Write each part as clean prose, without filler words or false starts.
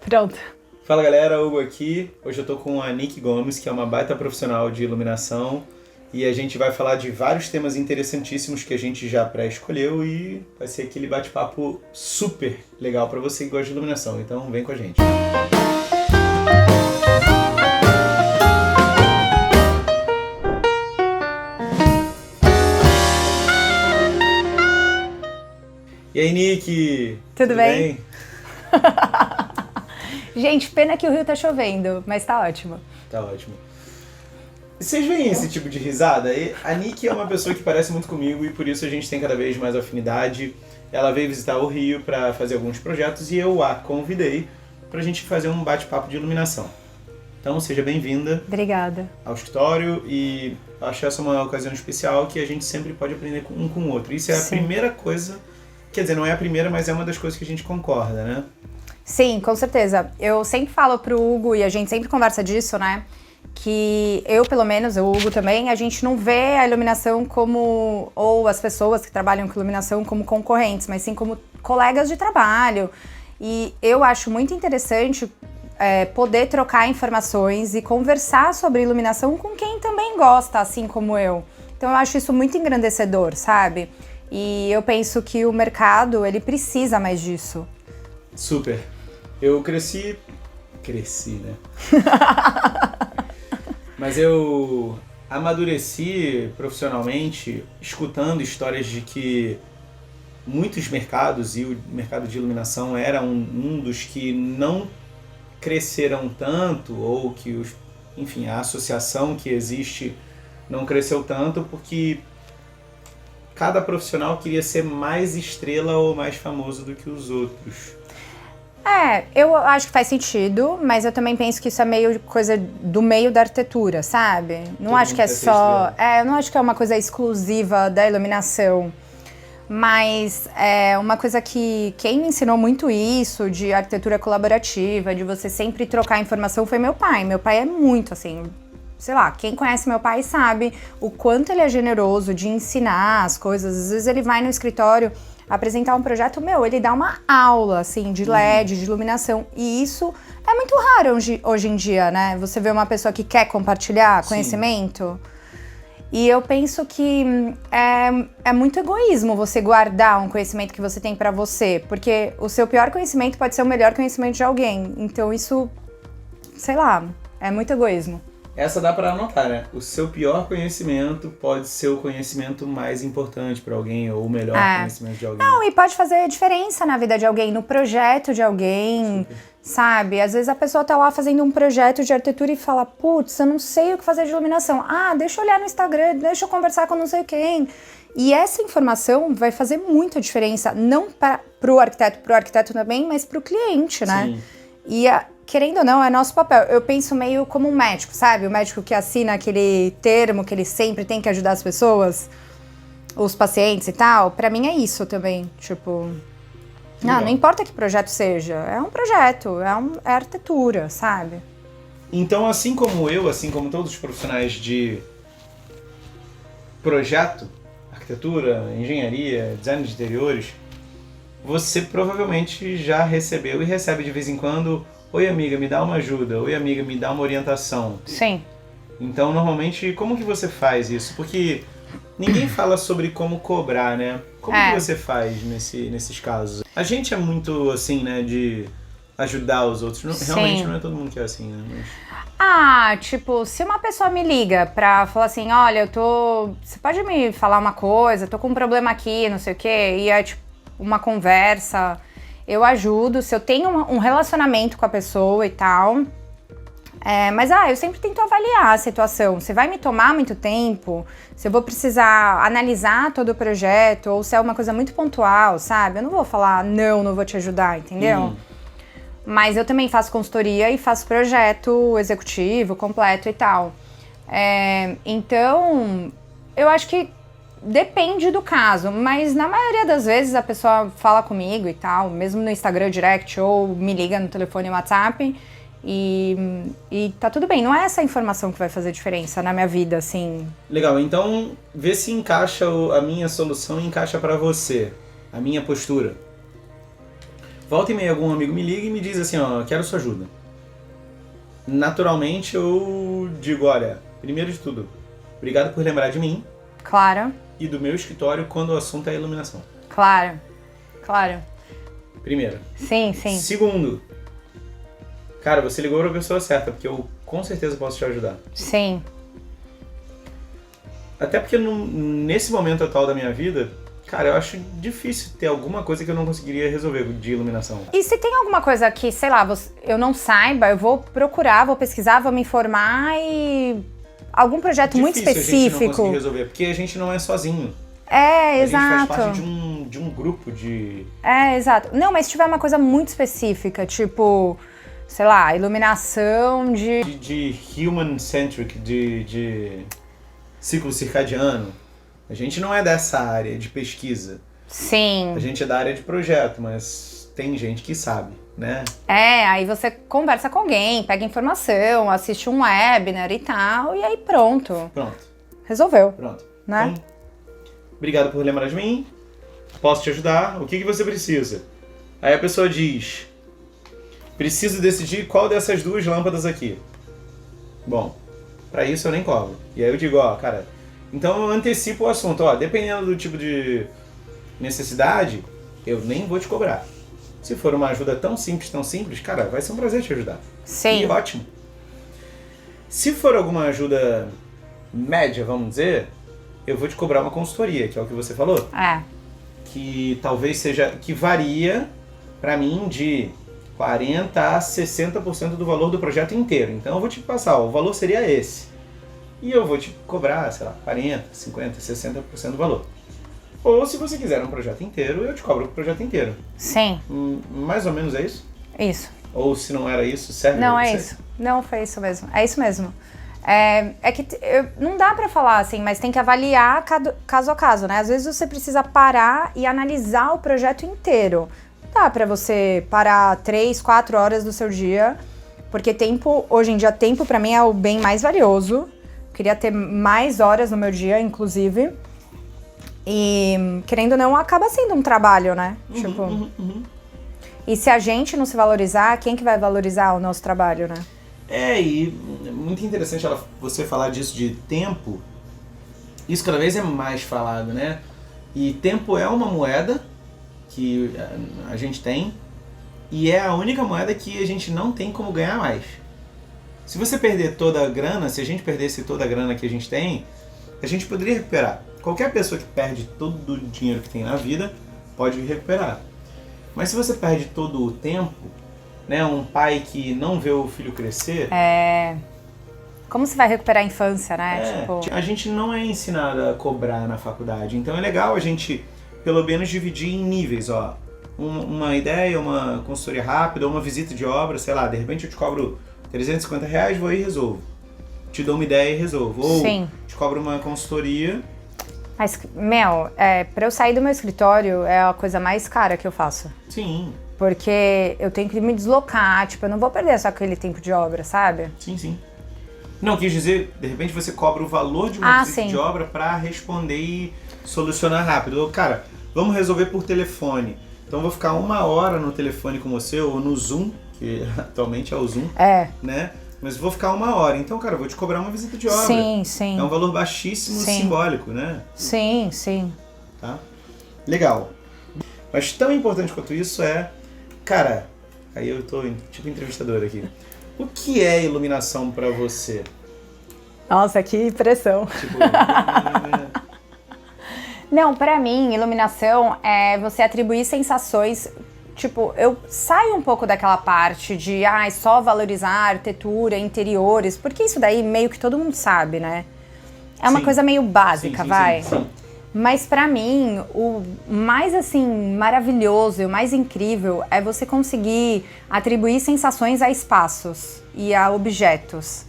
Pronto. Fala galera, Hugo aqui. Hoje eu tô com a Nick Gomes, que é uma baita profissional de iluminação. E a gente vai falar de vários temas interessantíssimos que a gente já pré-escolheu e vai ser aquele bate-papo super legal pra você que gosta de iluminação. Então vem com a gente. E aí, Nick? Tudo bem? Gente, pena que o Rio tá chovendo, mas tá ótimo. Tá ótimo. E vocês veem esse tipo de risada? A Nick é uma pessoa que parece muito comigo e por isso a gente tem cada vez mais afinidade. Ela veio visitar o Rio para fazer alguns projetos e eu a convidei pra gente fazer um bate-papo de iluminação. Então seja bem-vinda. Obrigada. Ao escritório e acho essa uma ocasião especial que a gente sempre pode aprender um com o outro. Isso é a primeira coisa, quer dizer, não é a primeira, mas é uma das coisas que a gente concorda, né? Sim, com certeza. Eu sempre falo pro Hugo, e a gente sempre conversa disso, né? Que eu, pelo menos, o Hugo também, a gente não vê a iluminação como, ou as pessoas que trabalham com iluminação como concorrentes, mas sim como colegas de trabalho. E eu acho muito interessante poder trocar informações e conversar sobre iluminação com quem também gosta, assim como eu. Então eu acho isso muito engrandecedor, sabe? E eu penso que o mercado, ele precisa mais disso. Super. Eu cresci, né? Mas eu amadureci profissionalmente escutando histórias de que muitos mercados, e o mercado de iluminação era um dos que não cresceram tanto, ou que, enfim, a associação que existe não cresceu tanto, porque cada profissional queria ser mais estrela ou mais famoso do que os outros. Eu acho que faz sentido, mas eu também penso que isso é meio coisa do meio da arquitetura, sabe? Não acho que é só... eu não acho que é uma coisa exclusiva da iluminação. Mas uma coisa que quem me ensinou muito isso, de arquitetura colaborativa, de você sempre trocar informação, foi meu pai. Meu pai é muito assim... Sei lá, quem conhece meu pai sabe o quanto ele é generoso de ensinar as coisas. Às vezes ele vai no escritório apresentar um projeto, ele dá uma aula, assim, de LED, de iluminação. E isso é muito raro hoje em dia, né? Você vê uma pessoa que quer compartilhar conhecimento. E eu penso que é muito egoísmo você guardar um conhecimento que você tem pra você. Porque o seu pior conhecimento pode ser o melhor conhecimento de alguém. Então isso, sei lá, é muito egoísmo. Essa dá pra anotar, né? O seu pior conhecimento pode ser o conhecimento mais importante pra alguém, ou o melhor conhecimento de alguém. Não, e pode fazer diferença na vida de alguém, no projeto de alguém, sabe? Às vezes a pessoa tá lá fazendo um projeto de arquitetura e fala, putz, eu não sei o que fazer de iluminação. Deixa eu olhar no Instagram, deixa eu conversar com não sei quem. E essa informação vai fazer muita diferença, não pro arquiteto também, mas pro cliente, né? Sim. E querendo ou não, é nosso papel. Eu penso meio como um médico, sabe? O médico que assina aquele termo que ele sempre tem que ajudar as pessoas, os pacientes e tal. Pra mim é isso também, tipo... Não importa que projeto seja, é um projeto, é arquitetura, sabe? Então, assim como eu, assim como todos os profissionais de projeto, arquitetura, engenharia, design de interiores, você provavelmente já recebeu e recebe de vez em quando: oi amiga, me dá uma ajuda, oi amiga, me dá uma orientação. Sim. Então, normalmente, como que você faz isso? Porque ninguém fala sobre como cobrar, né? Como que você faz nesses casos? A gente é muito assim, né, de ajudar os outros. Realmente não é todo mundo que é assim, né? Tipo, se uma pessoa me liga pra falar assim, olha, você pode me falar uma coisa, tô com um problema aqui, não sei o quê, e é tipo uma conversa, eu ajudo, se eu tenho um relacionamento com a pessoa e tal. Mas eu sempre tento avaliar a situação. Se vai me tomar muito tempo, se eu vou precisar analisar todo o projeto, ou se é uma coisa muito pontual, sabe? Eu não vou falar, não vou te ajudar, entendeu? Mas eu também faço consultoria e faço projeto executivo, completo e tal. Então, eu acho que depende do caso, mas na maioria das vezes a pessoa fala comigo e tal, mesmo no Instagram direct, ou me liga no telefone WhatsApp, e tá tudo bem. Não é essa informação que vai fazer diferença na minha vida, assim. Legal, então vê se encaixa a minha solução, encaixa pra você, a minha postura. Volta e meia algum amigo me liga e me diz assim, ó, quero sua ajuda. Naturalmente eu digo, olha, primeiro de tudo, obrigado por lembrar de mim. Claro. E do meu escritório quando o assunto é iluminação. Claro. Primeiro. Sim. Segundo, cara, você ligou pra pessoa certa, porque eu com certeza posso te ajudar. Sim. Até porque nesse momento atual da minha vida, cara, eu acho difícil ter alguma coisa que eu não conseguiria resolver de iluminação. E se tem alguma coisa que, sei lá, eu não saiba, eu vou procurar, vou pesquisar, vou me informar e... Algum projeto muito específico. A gente não conseguir resolver, porque a gente não é sozinho. Exato. A gente faz parte de um grupo de... Exato. Não, mas se tiver uma coisa muito específica, tipo, sei lá, iluminação de human-centric, de ciclo circadiano. A gente não é dessa área de pesquisa. Sim. A gente é da área de projeto, mas tem gente que sabe, né? Aí você conversa com alguém, pega informação, assiste um webinar e tal, e aí pronto. Resolveu. Pronto. Né? Então, obrigado por lembrar de mim. Posso te ajudar? O que você precisa? Aí a pessoa diz, preciso decidir qual dessas duas lâmpadas aqui. Bom, pra isso eu nem cobro. E aí eu digo, ó, cara, então eu antecipo o assunto, ó, dependendo do tipo de necessidade, eu nem vou te cobrar. Se for uma ajuda tão simples, cara, vai ser um prazer te ajudar. Sim. E ótimo. Se for alguma ajuda média, vamos dizer, eu vou te cobrar uma consultoria, que é o que você falou. Que talvez seja, que varia pra mim de 40% a 60% do valor do projeto inteiro. Então eu vou te passar, o valor seria esse. E eu vou te cobrar, sei lá, 40%, 50%, 60% do valor. Ou se você quiser um projeto inteiro, eu te cobro o projeto inteiro. Sim. Mais ou menos é isso? Isso. Ou se não era isso, serve Não, pra é você? isso. Não, foi isso mesmo. É isso mesmo. É que não dá pra falar assim, mas tem que avaliar caso a caso, né? Às vezes você precisa parar e analisar o projeto inteiro. Não dá pra você parar 3, 4 horas do seu dia, porque tempo, hoje em dia, tempo pra mim é o bem mais valioso. Queria ter mais horas no meu dia, inclusive. E, querendo ou não, acaba sendo um trabalho, né? E se a gente não se valorizar, quem que vai valorizar o nosso trabalho, né? E é muito interessante você falar disso de tempo. Isso cada vez é mais falado, né? E tempo é uma moeda que a gente tem e é a única moeda que a gente não tem como ganhar mais. Se você perder toda a grana, se a gente perdesse toda a grana que a gente tem, a gente poderia recuperar. Qualquer pessoa que perde todo o dinheiro que tem na vida pode recuperar. Mas se você perde todo o tempo, né, um pai que não vê o filho crescer... Como você vai recuperar a infância, né? A gente não é ensinado a cobrar na faculdade. Então é legal a gente, pelo menos, dividir em níveis, ó. Uma ideia, uma consultoria rápida, uma visita de obra, sei lá, de repente eu te cobro R$350, vou aí e resolvo. Te dou uma ideia e resolvo. Ou te cobro uma consultoria... Mas, pra eu sair do meu escritório é a coisa mais cara que eu faço. Sim. Porque eu tenho que me deslocar, eu não vou perder só aquele tempo de obra, sabe? Sim. Não, quis dizer, de repente você cobra o valor de uma visita de obra pra responder e solucionar rápido. Cara, vamos resolver por telefone. Então eu vou ficar 1 hora no telefone com você, ou no Zoom, que atualmente é o Zoom, né? Mas vou ficar 1 hora. Então, cara, eu vou te cobrar uma visita de obra. Sim. É um valor baixíssimo, simbólico, né? Sim. Tá? Legal. Mas tão importante quanto isso é... Cara, aí eu tô tipo entrevistador aqui. O que é iluminação pra você? Nossa, que pressão. Não, pra mim, iluminação é você atribuir sensações... eu saio um pouco daquela parte de só valorizar arquitetura, interiores, porque isso daí meio que todo mundo sabe, né? É uma coisa meio básica, sim. Mas pra mim, o mais assim, maravilhoso e o mais incrível é você conseguir atribuir sensações a espaços e a objetos.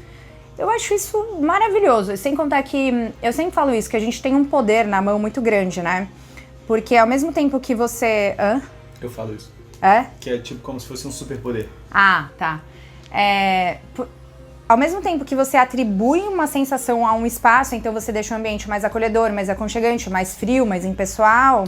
Eu acho isso maravilhoso. E sem contar que, eu sempre falo isso, que a gente tem um poder na mão muito grande, né? Porque ao mesmo tempo que você... Eu falo isso. É? Que é tipo como se fosse um superpoder. Tá. Ao mesmo tempo que você atribui uma sensação a um espaço, então você deixa o ambiente mais acolhedor, mais aconchegante, mais frio, mais impessoal,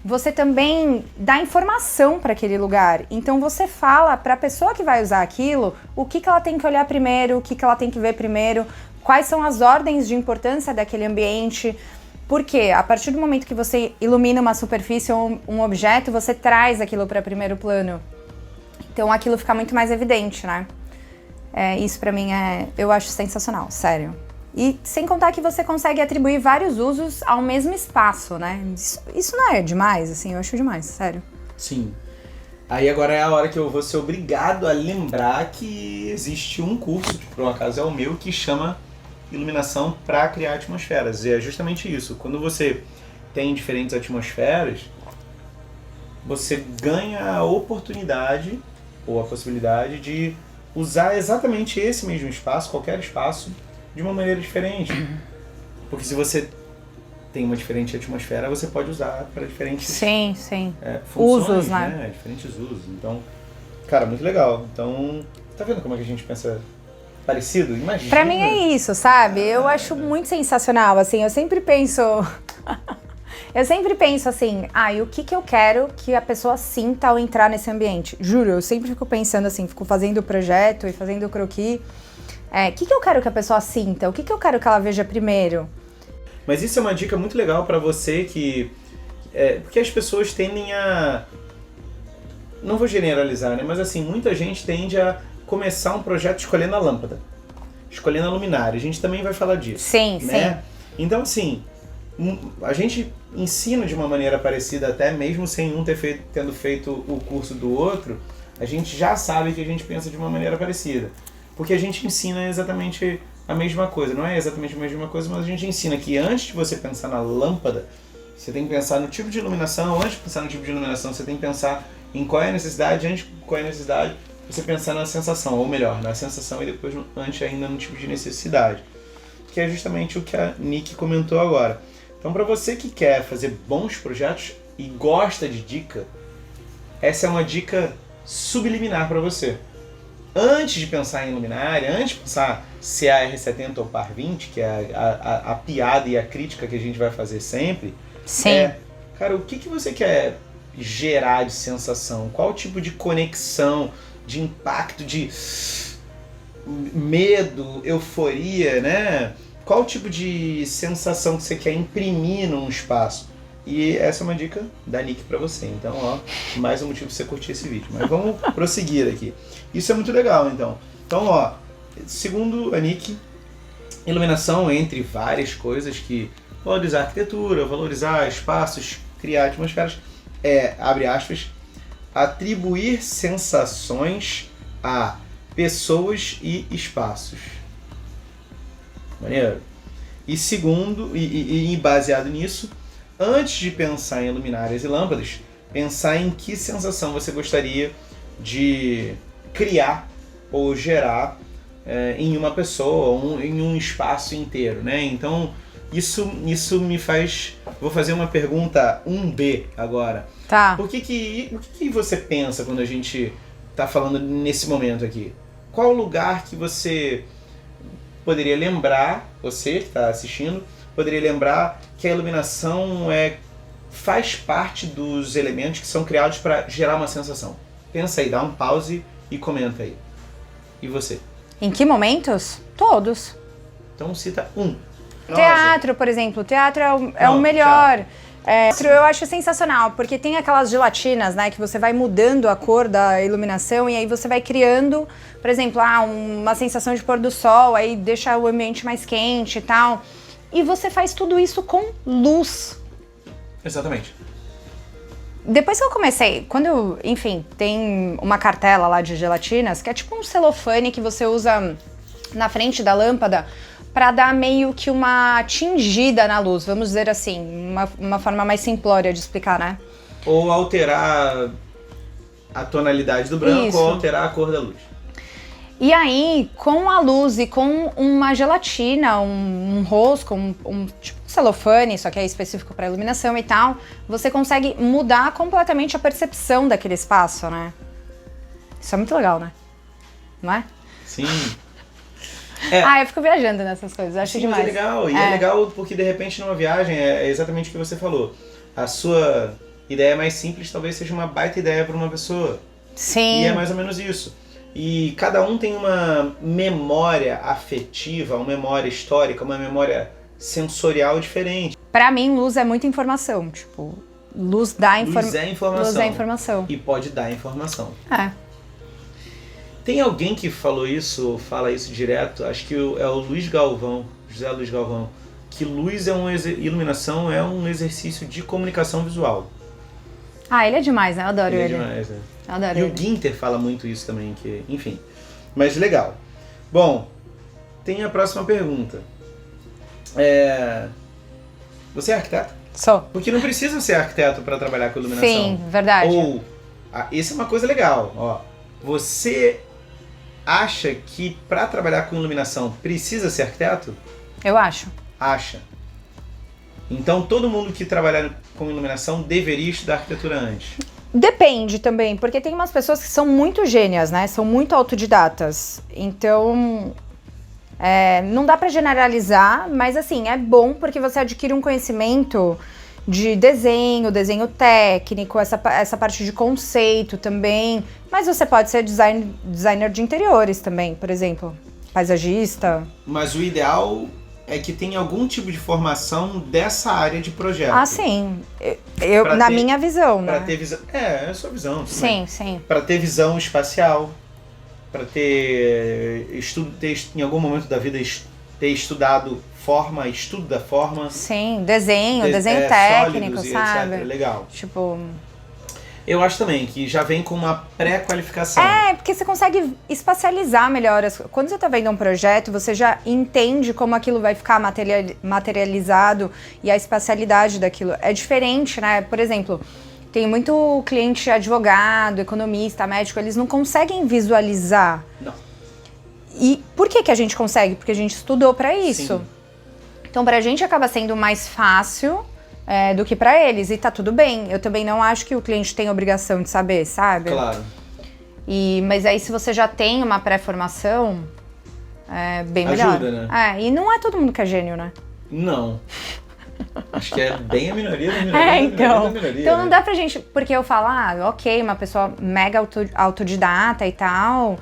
você também dá informação para aquele lugar. Então você fala para a pessoa que vai usar aquilo o que ela tem que olhar primeiro, o que ela tem que ver primeiro, quais são as ordens de importância daquele ambiente. Porque a partir do momento que você ilumina uma superfície ou um objeto, você traz aquilo para primeiro plano. Então aquilo fica muito mais evidente, né? Isso pra mim eu acho sensacional, sério. E sem contar que você consegue atribuir vários usos ao mesmo espaço, né? Isso não é demais, assim, eu acho demais, sério. Sim. Aí agora é a hora que eu vou ser obrigado a lembrar que existe um curso, que por um acaso é o meu, que chama Iluminação para criar atmosferas. E é justamente isso. Quando você tem diferentes atmosferas, você ganha a oportunidade ou a possibilidade de usar exatamente esse mesmo espaço, qualquer espaço, de uma maneira diferente. Porque se você tem uma diferente atmosfera, você pode usar para diferentes funções, usos, né? Diferentes usos. Então, cara, muito legal. Então, tá vendo como é que a gente pensa parecido? Imagina. Pra mim é isso, sabe? Eu acho muito sensacional, assim, eu sempre penso assim, e o que eu quero que a pessoa sinta ao entrar nesse ambiente? Juro, eu sempre fico pensando assim, fico fazendo o projeto e fazendo o croquis. O que eu quero que a pessoa sinta? O que eu quero que ela veja primeiro? Mas isso é uma dica muito legal pra você que... porque as pessoas tendem a... Não vou generalizar, né? Mas assim, muita gente tende a começar um projeto escolhendo a lâmpada. Escolhendo a luminária. A gente também vai falar disso. Sim, né? Então assim, a gente ensina de uma maneira parecida, até mesmo sem um tendo feito o curso do outro, a gente já sabe que a gente pensa de uma maneira parecida. Porque a gente ensina exatamente a mesma coisa. Não é exatamente a mesma coisa, mas a gente ensina que antes de você pensar na lâmpada, você tem que pensar no tipo de iluminação. Antes de pensar no tipo de iluminação, você tem que pensar em qual é a necessidade. Antes de qual é a necessidade, você pensar na sensação. Ou melhor, na sensação e depois antes ainda no tipo de necessidade. Que é justamente o que a Nick comentou agora. Então, para você que quer fazer bons projetos e gosta de dica, essa é uma dica subliminar para você. Antes de pensar em luminária, antes de pensar CAR70 ou PAR 20, que é a piada e a crítica que a gente vai fazer sempre, cara, o que você quer gerar de sensação? Qual tipo de conexão, de impacto, de medo, euforia, né? Qual tipo de sensação que você quer imprimir num espaço? E essa é uma dica da Nick pra você. Então, mais um motivo pra você curtir esse vídeo. Mas vamos prosseguir aqui. Isso é muito legal, então. Então, segundo a Nick, iluminação, entre várias coisas, que valorizar arquitetura, valorizar espaços, criar atmosferas, abre aspas, atribuir sensações a pessoas e espaços. Maneiro? E segundo, e baseado nisso, antes de pensar em luminárias e lâmpadas, pensar em que sensação você gostaria de criar ou gerar em uma pessoa, em um espaço inteiro, né? Então, isso me faz... Vou fazer uma pergunta 1B agora. Tá. O que você pensa quando a gente está falando nesse momento aqui? Qual lugar que você poderia lembrar, você que está assistindo, poderia lembrar que a iluminação faz parte dos elementos que são criados para gerar uma sensação? Pensa aí, dá um pause e comenta aí. E você? Em que momentos? Todos. Então cita um. Teatro, por exemplo. Teatro é o melhor. Teatro eu acho sensacional, porque tem aquelas gelatinas, né, que você vai mudando a cor da iluminação e aí você vai criando, por exemplo, uma sensação de pôr do sol, aí deixa o ambiente mais quente e tal. E você faz tudo isso com luz. Exatamente. Depois que eu comecei, tem uma cartela lá de gelatinas, que é tipo um celofane que você usa na frente da lâmpada para dar meio que uma tingida na luz, vamos dizer assim, uma forma mais simplória de explicar, né? Ou alterar a tonalidade do branco, Isso. ou alterar a cor da luz. E aí, com a luz e com uma gelatina, um rosco, tipo um celofane, só que é específico para iluminação e tal, você consegue mudar completamente a percepção daquele espaço, né? Isso é muito legal, né? Não é? Sim. Eu fico viajando nessas coisas, acho demais. Mas é legal, e é legal porque de repente numa viagem é exatamente o que você falou. A sua ideia mais simples talvez seja uma baita ideia para uma pessoa. Sim. E é mais ou menos isso. E cada um tem uma memória afetiva, uma memória histórica, uma memória sensorial diferente. Pra mim, luz é muita informação. Tipo, luz dá informação. Luz é informação. Luz é informação. E pode dar informação. É. Tem alguém que fala isso direto, acho que é o Luiz Galvão, José Luiz Galvão, que luz iluminação é um exercício de comunicação visual. Ah, ele é demais, né? Eu adoro ele. É demais, né? Eu adoro E ele. o Ginter fala muito isso também, que, enfim. Mas legal. Bom, tem a próxima pergunta. Você é arquiteto? Sou. Porque não precisa ser arquiteto para trabalhar com iluminação. Sim, verdade. Ou, isso é uma coisa legal, ó. Você acha que para trabalhar com iluminação precisa ser arquiteto? Eu acho. Acha. Então todo mundo que trabalhar com iluminação deveria estudar arquitetura antes. Depende também, porque tem umas pessoas que são muito gênias, né? São muito autodidatas. Então, não dá pra generalizar, mas assim, é bom porque você adquire um conhecimento de desenho técnico, essa parte de conceito também. Mas você pode ser designer de interiores também, por exemplo, paisagista. Mas o ideal é que tenha algum tipo de formação dessa área de projeto. Ah, sim. Na minha visão, né? Para ter visão. É a sua visão. Sim, sim. Para ter visão espacial, para ter em algum momento da vida ter estudado estudo da forma. Sim, desenho técnico, sabe? Etc. Legal. Tipo... Eu acho também que já vem com uma pré-qualificação. Porque você consegue espacializar melhor. Quando você tá vendo um projeto, você já entende como aquilo vai ficar materializado e a espacialidade daquilo. É diferente, né? Por exemplo, tem muito cliente advogado, economista, médico, eles não conseguem visualizar. Não. E por que a gente consegue? Porque a gente estudou pra isso. Sim. Então, pra gente acaba sendo mais fácil... do que pra eles, e tá tudo bem. Eu também não acho que o cliente tem obrigação de saber, sabe? Claro. Mas aí se você já tem uma pré-formação, é bem melhor. Ajuda, né? E não é todo mundo que é gênio, né? Não. Acho que é bem a minoria da minoria. Então. Da minoria, Então não né? dá pra gente... Porque eu falo, ok, uma pessoa mega autodidata e tal...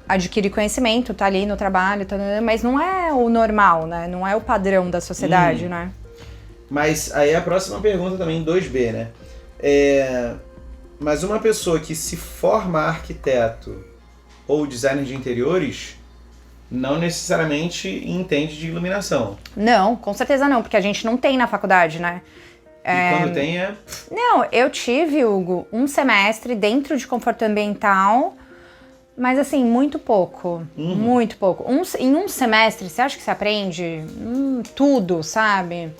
adquirir conhecimento, tá ali no trabalho, mas não é o normal, né? Não é o padrão da sociedade, né? Mas aí a próxima pergunta também, 2B, né? Mas uma pessoa que se forma arquiteto ou designer de interiores não necessariamente entende de iluminação. Não, com certeza não, porque a gente não tem na faculdade, né? E quando tem Não, eu tive, Hugo, um semestre dentro de conforto ambiental, mas assim, muito pouco. Muito pouco. Em um semestre, você acha que você aprende tudo, sabe?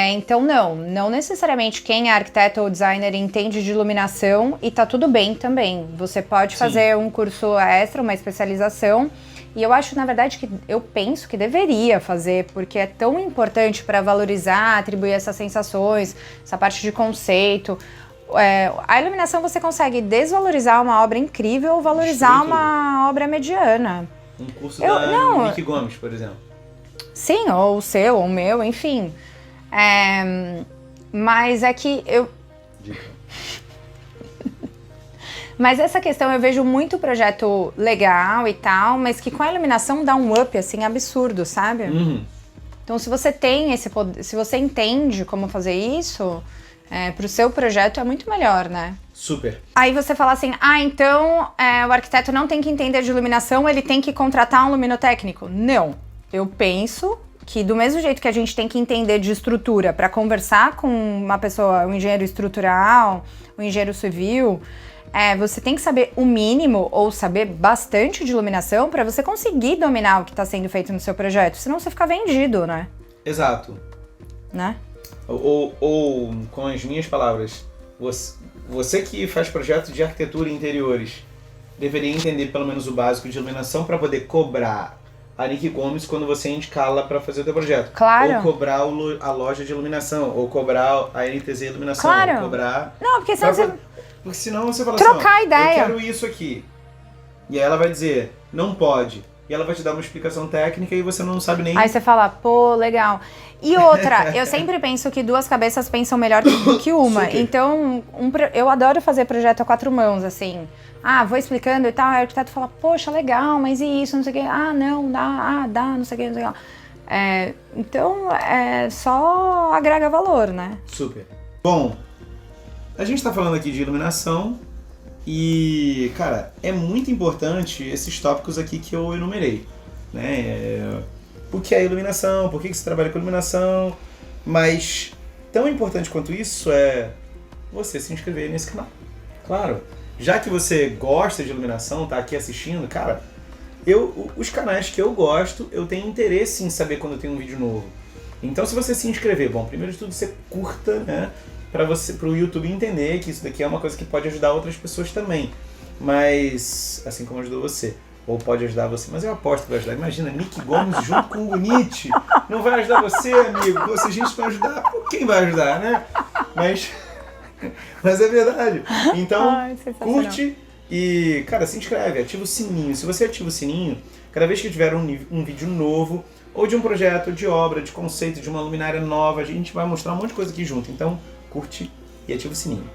Então não necessariamente quem é arquiteto ou designer entende de iluminação e tá tudo bem também. Você pode fazer um curso extra, uma especialização, e eu acho, na verdade, que eu penso que deveria fazer, porque é tão importante para valorizar, atribuir essas sensações, essa parte de conceito. A iluminação você consegue desvalorizar uma obra incrível ou valorizar uma obra mediana. Um curso da Nick Gomes, por exemplo. Sim, ou o seu, ou o meu, enfim. Mas é que Dica. Mas essa questão eu vejo muito projeto legal e tal, mas que com a iluminação dá um up, assim, absurdo, sabe? Então se você tem esse poder, se você entende como fazer isso, pro seu projeto é muito melhor, né? Super. Aí você fala assim, então o arquiteto não tem que entender de iluminação, ele tem que contratar um luminotécnico. Não, eu penso que do mesmo jeito que a gente tem que entender de estrutura para conversar com uma pessoa, um engenheiro estrutural, um engenheiro civil, você tem que saber o mínimo ou saber bastante de iluminação para você conseguir dominar o que está sendo feito no seu projeto, senão você fica vendido, né? Exato. Né? Ou com as minhas palavras, você que faz projeto de arquitetura e interiores deveria entender pelo menos o básico de iluminação para poder cobrar a Nick Gomes quando você indicá-la para fazer o teu projeto. Claro. Ou cobrar a loja de iluminação, ou cobrar a NTZ Iluminação, claro. Ou cobrar... Não, porque senão você... Porque senão você fala trocar assim, ideia. Eu quero isso aqui. E aí ela vai dizer, não pode. e ela vai te dar uma explicação técnica e você não sabe nem... Aí você fala, pô, legal. E outra, eu sempre penso que duas cabeças pensam melhor do que uma. Super. Então, eu adoro fazer projeto a 4 mãos, assim. Vou explicando e tal, aí o arquiteto fala, poxa, legal, mas e isso, não sei o quê. Não, dá, não sei o quê, não sei o quê. Então, só agrega valor, né? Super. Bom, a gente tá falando aqui de iluminação e, cara, é muito importante esses tópicos aqui que eu enumerei, né? O que é iluminação, por que você trabalha com iluminação, mas tão importante quanto isso é você se inscrever nesse canal. Claro, já que você gosta de iluminação, tá aqui assistindo, cara, os canais que eu gosto, eu tenho interesse em saber quando tem um vídeo novo. Então se você se inscrever, bom, primeiro de tudo você curta, né, pro YouTube entender que isso daqui é uma coisa que pode ajudar outras pessoas também, mas assim como ajudou você. Ou pode ajudar você, mas eu aposto que vai ajudar. Imagina, Nick Gomes junto com o Gunite. Não vai ajudar você, amigo. Se gente vai ajudar, quem vai ajudar, né? Mas é verdade. Então, curte e, cara, se inscreve, ativa o sininho. Se você ativa o sininho, cada vez que tiver um vídeo novo, ou de um projeto, de obra, de conceito, de uma luminária nova, a gente vai mostrar um monte de coisa aqui junto. Então, curte e ativa o sininho.